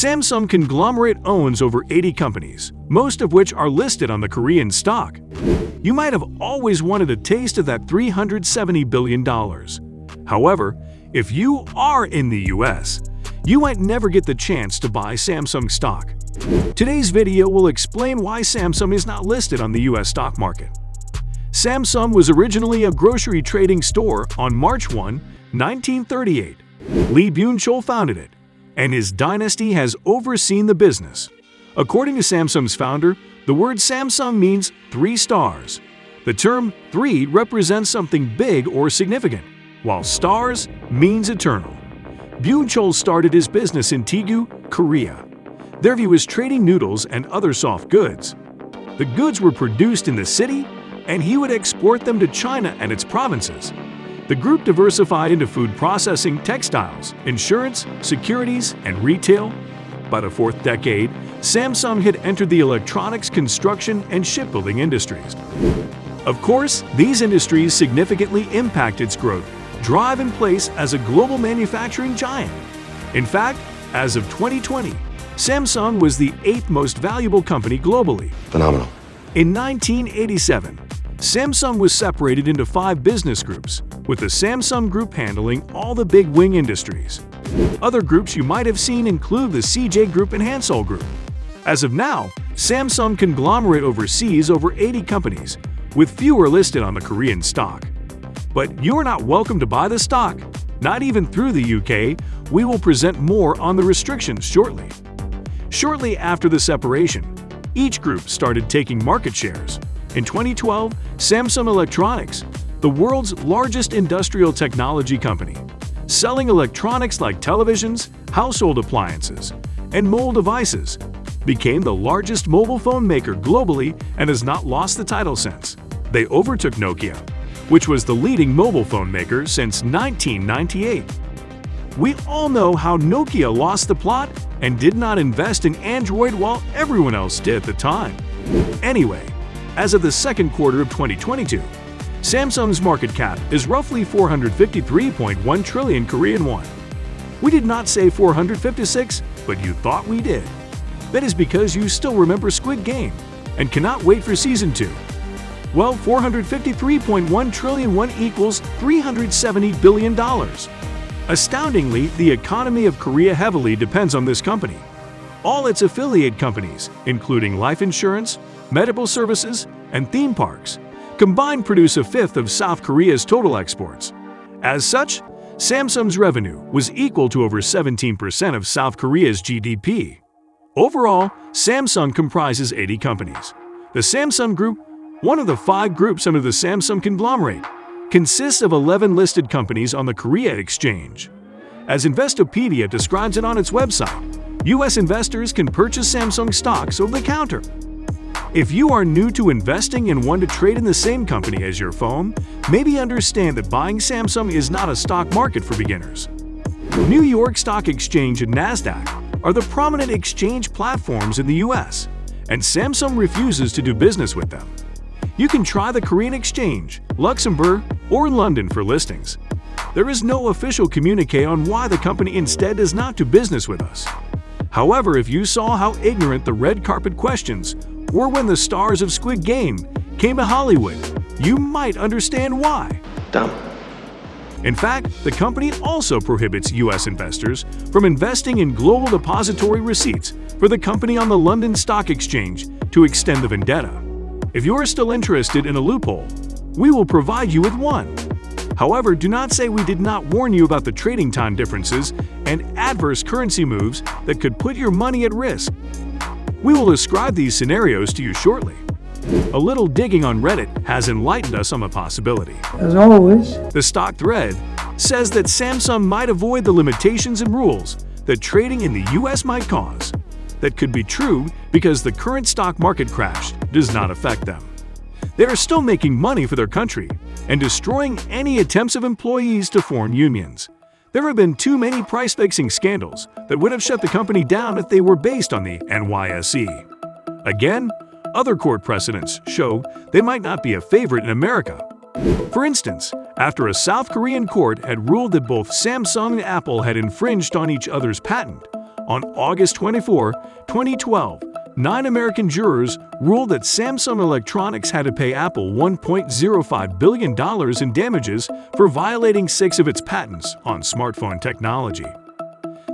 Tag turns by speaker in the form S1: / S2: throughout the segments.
S1: Samsung conglomerate owns over 80 companies, most of which are listed on the Korean stock. You might have always wanted a taste of that $370 billion. However, if you are in the US, you might never get the chance to buy Samsung stock. Today's video will explain why Samsung is not listed on the US stock market. Samsung was originally a grocery trading store on March 1, 1938. Lee Byung-chul founded it, and his dynasty has overseen the business. According to Samsung's founder, the word Samsung means 3 stars. The term 3 represents something big or significant, while stars means eternal. Byung-chul started his business in Daegu, Korea. There he was trading noodles and other soft goods. The goods were produced in the city, and he would export them to China and its provinces. The group diversified into food processing, textiles, insurance, securities, and retail. By the 4th decade, Samsung had entered the electronics, construction, and shipbuilding industries. Of course, these industries significantly impact its growth, drive in place as a global manufacturing giant. In fact, as of 2020, Samsung was the 8th most valuable company globally.
S2: Phenomenal.
S1: In 1987, Samsung was separated into 5 business groups, with the Samsung Group handling all the big wing industries. Other groups you might have seen include the CJ Group and Hansol Group. As of now, Samsung conglomerate oversees over 80 companies, with fewer listed on the Korean stock. But you are not welcome to buy the stock, not even through the UK. We will present more on the restrictions shortly. Shortly after the separation, each group started taking market shares. In 2012, Samsung Electronics, the world's largest industrial technology company, selling electronics like televisions, household appliances, and mobile devices, became the largest mobile phone maker globally and has not lost the title since. They overtook Nokia, which was the leading mobile phone maker since 1998. We all know how Nokia lost the plot and did not invest in Android while everyone else did at the time. Anyway, as of the second quarter of 2022, Samsung's market cap is roughly 453.1 trillion Korean won. We did not say 456, but you thought we did. That is because you still remember Squid Game and cannot wait for Season 2. Well, 453.1 trillion won equals $370 billion. Astoundingly, the economy of Korea heavily depends on this company. All its affiliate companies, including life insurance, medical services, and theme parks, combined produce 1/5 of South Korea's total exports. As such, Samsung's revenue was equal to over 17% of South Korea's GDP. Overall, Samsung comprises 80 companies. The Samsung Group, one of the 5 groups under the Samsung conglomerate, consists of 11 listed companies on the Korea Exchange. As Investopedia describes it on its website, U.S. investors can purchase Samsung stocks over the counter. If you are new to investing and want to trade in the same company as your phone, maybe understand that buying Samsung is not a stock market for beginners. New York Stock Exchange and NASDAQ are the prominent exchange platforms in the US, and Samsung refuses to do business with them. You can try the Korean Exchange, Luxembourg, or London for listings. There is no official communique on why the company instead does not do business with us. However, if you saw how ignorant the red carpet questions were when the stars of Squid Game came to Hollywood, you might understand why.
S2: Dumb.
S1: In fact, the company also prohibits U.S. investors from investing in global depository receipts for the company on the London Stock Exchange to extend the vendetta. If you are still interested in a loophole, we will provide you with one. However, do not say we did not warn you about the trading time differences and adverse currency moves that could put your money at risk. We will describe these scenarios to you shortly. A little digging on Reddit has enlightened us on the possibility.
S3: As always,
S1: The stock thread says that Samsung might avoid the limitations and rules that trading in the US might cause. That could be true because the current stock market crash does not affect them. They are still making money for their country and destroying any attempts of employees to form unions. There have been too many price-fixing scandals that would have shut the company down if they were based on the NYSE. Again, other court precedents show they might not be a favorite in America. For instance, after a South Korean court had ruled that both Samsung and Apple had infringed on each other's patent, On August 24, 2012, 9 American jurors ruled that Samsung Electronics had to pay Apple $1.05 billion in damages for violating 6 of its patents on smartphone technology.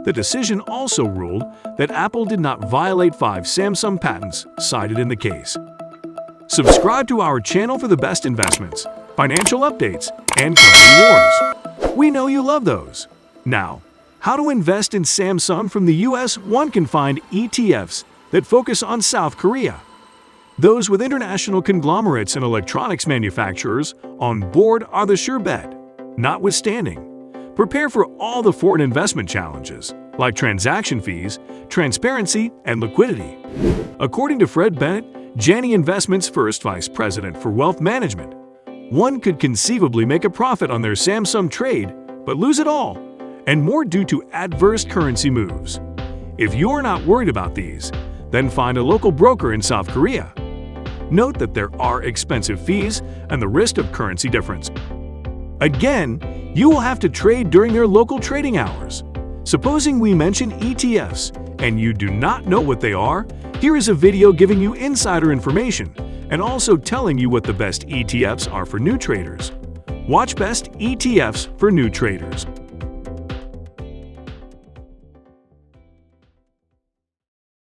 S1: The decision also ruled that Apple did not violate 5 Samsung patents cited in the case. Subscribe to our channel for the best investments, financial updates, and company wars. We know you love those. Now, how to invest in Samsung from the US? One can find ETFs that focus on South Korea. Those with international conglomerates and electronics manufacturers on board are the sure bet. Notwithstanding, prepare for all the foreign investment challenges, like transaction fees, transparency, and liquidity. According to Fred Bennet, Janney Investments' first vice president for wealth management, one could conceivably make a profit on their Samsung trade, but lose it all, and more due to adverse currency moves. If you're not worried about these, then find a local broker in South Korea. Note that there are expensive fees and the risk of currency difference. Again, you will have to trade during their local trading hours. Supposing we mention ETFs and you do not know what they are, here is a video giving you insider information and also telling you what the best ETFs are for new traders. Watch Best ETFs for New Traders.